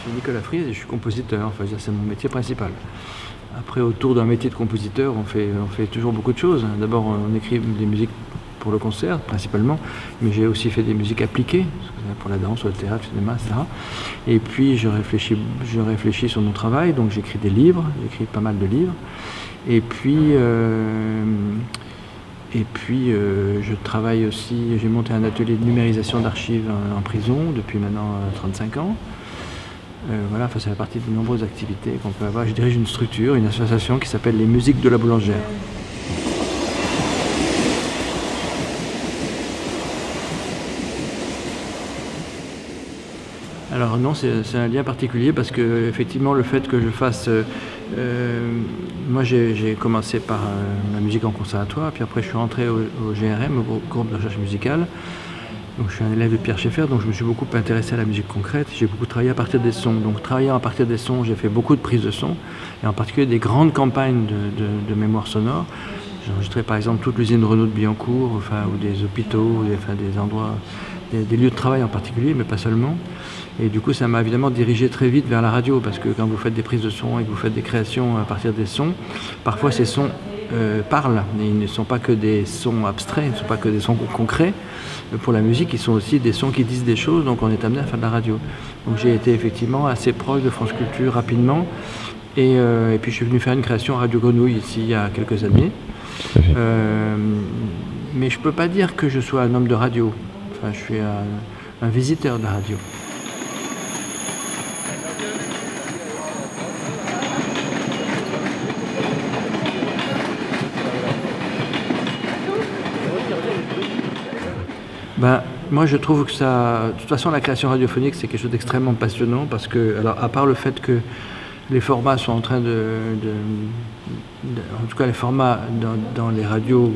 suis Nicolas Fries et je suis compositeur, enfin c'est mon métier principal. Après, autour d'un métier de compositeur, on fait toujours beaucoup de choses. D'abord, on écrit des musiques pour le concert, principalement, mais j'ai aussi fait des musiques appliquées, pour la danse, le théâtre, le cinéma, etc. Et puis, je réfléchis sur mon travail, donc j'écris des livres, j'écris pas mal de livres. Et puis, je travaille aussi, j'ai monté un atelier de numérisation d'archives en prison depuis maintenant 35 ans. Voilà, ça fait partie de nombreuses activités qu'on peut avoir. Je dirige une structure, une association qui s'appelle les Musiques de la Boulangère. Alors non, c'est un lien particulier parce que effectivement le fait que je fasse... moi j'ai commencé par la musique en conservatoire, puis après je suis rentré au GRM, au groupe de recherche musicale. Donc, je suis un élève de Pierre Schaeffer, donc je me suis beaucoup intéressé à la musique concrète. J'ai beaucoup travaillé à partir des sons. Donc travaillant à partir des sons, j'ai fait beaucoup de prises de sons, et en particulier des grandes campagnes de mémoire sonore. J'ai enregistré par exemple toute l'usine Renault de Billancourt, ou des hôpitaux, des endroits, des lieux de travail en particulier, mais pas seulement. Et du coup, ça m'a évidemment dirigé très vite vers la radio, parce que quand vous faites des prises de sons et que vous faites des créations à partir des sons, parfois ces sons parlent. Ils ne sont pas que des sons abstraits, ils ne sont pas que des sons concrets. Pour la musique, ils sont aussi des sons qui disent des choses, donc on est amené à faire de la radio. Donc j'ai été effectivement assez proche de France Culture rapidement, et puis je suis venu faire une création à Radio Grenouille ici il y a quelques années. Mais je ne peux pas dire que je sois un homme de radio, je suis un visiteur de la radio. Moi je trouve que ça... De toute façon la création radiophonique c'est quelque chose d'extrêmement passionnant parce que, alors à part le fait que les formats sont en train en tout cas les formats dans les radios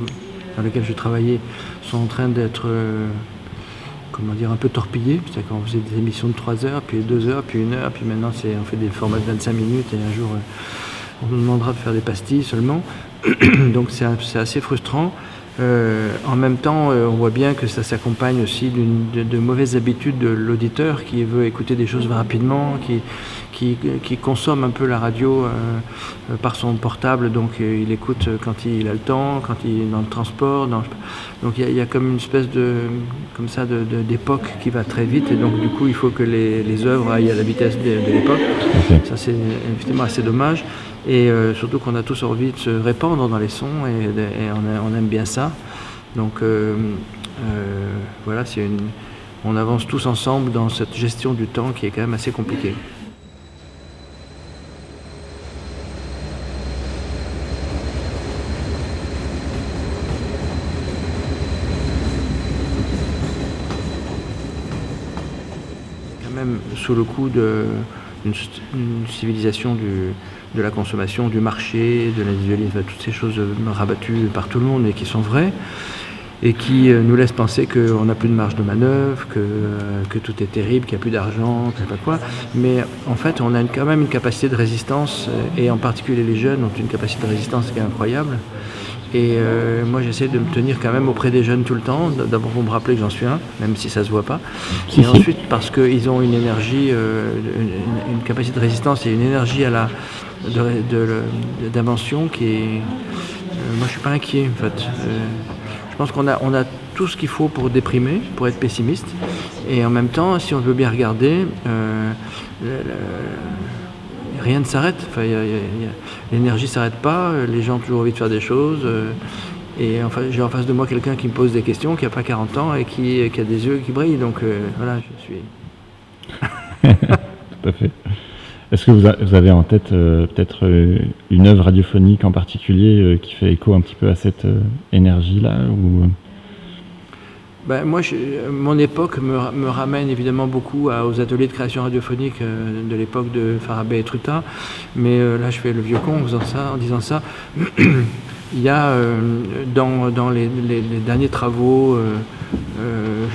dans lesquels je travaillais sont en train d'être un peu torpillés. C'est-à-dire qu'on faisait des émissions de 3 heures, puis 2 heures, puis 1 heure, puis maintenant on fait des formats de 25 minutes et un jour on nous demandera de faire des pastilles seulement. Donc c'est assez frustrant. En même temps, on voit bien que ça s'accompagne aussi de mauvaises habitudes de l'auditeur qui veut écouter des choses rapidement, qui consomme un peu la radio par son portable, donc il écoute quand il a le temps, quand il est dans le transport. Donc il y a comme une espèce d'époque qui va très vite, et donc du coup il faut que les œuvres aillent à la vitesse de l'époque. Ça c'est effectivement assez dommage. Et surtout qu'on a tous envie de se répandre dans les sons et on aime bien ça. Donc voilà, on avance tous ensemble dans cette gestion du temps qui est quand même assez compliquée. Quand même sous le coup d'une civilisation de la consommation, du marché, de l'individualisme, toutes ces choses rabattues par tout le monde et qui sont vraies et qui nous laissent penser qu'on n'a plus de marge de manœuvre, que tout est terrible, qu'il n'y a plus d'argent, je ne sais pas quoi. Mais en fait, on a quand même une capacité de résistance, et en particulier les jeunes ont une capacité de résistance qui est incroyable. Et moi j'essaie de me tenir quand même auprès des jeunes tout le temps, d'abord pour me rappeler que j'en suis un, même si ça se voit pas, et ensuite parce qu'ils ont une énergie, une capacité de résistance et une énergie d'invention qui est... moi je suis pas inquiet en fait. Je pense qu'on a tout ce qu'il faut pour déprimer, pour être pessimiste, et en même temps si on veut bien regarder, rien ne s'arrête, l'énergie ne s'arrête pas, les gens ont toujours envie de faire des choses, et j'ai en face de moi quelqu'un qui me pose des questions, qui n'a pas 40 ans et qui a des yeux qui brillent, donc voilà, je suis... Tout à fait. Est-ce que vous avez en tête peut-être une œuvre radiophonique en particulier qui fait écho un petit peu à cette énergie-là ou... Moi, mon époque me ramène évidemment beaucoup aux ateliers de création radiophonique de l'époque de Farabee et Truta, mais là je fais le vieux con en disant ça. Il y a dans les derniers travaux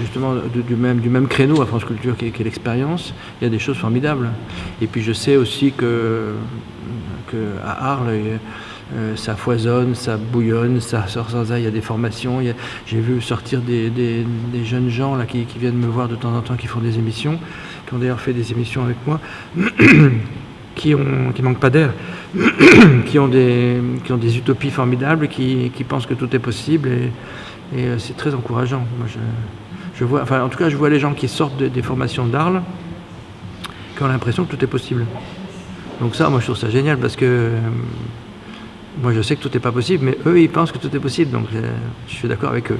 justement du même créneau à France Culture qui est l'expérience, il y a des choses formidables. Et puis je sais aussi que à Arles, ça foisonne, ça bouillonne, ça sort sans arrêt, il y a des formations. J'ai vu sortir des jeunes gens là, qui viennent me voir de temps en temps, qui font des émissions, qui ont d'ailleurs fait des émissions avec moi, qui manquent pas d'air, qui ont des utopies formidables, qui pensent que tout est possible, et c'est très encourageant. Moi, je vois, enfin, en tout cas, je vois les gens qui sortent des formations d'Arles, qui ont l'impression que tout est possible. Donc ça, moi, je trouve ça génial, parce que moi, je sais que tout n'est pas possible, mais eux, ils pensent que tout est possible, donc je suis d'accord avec eux.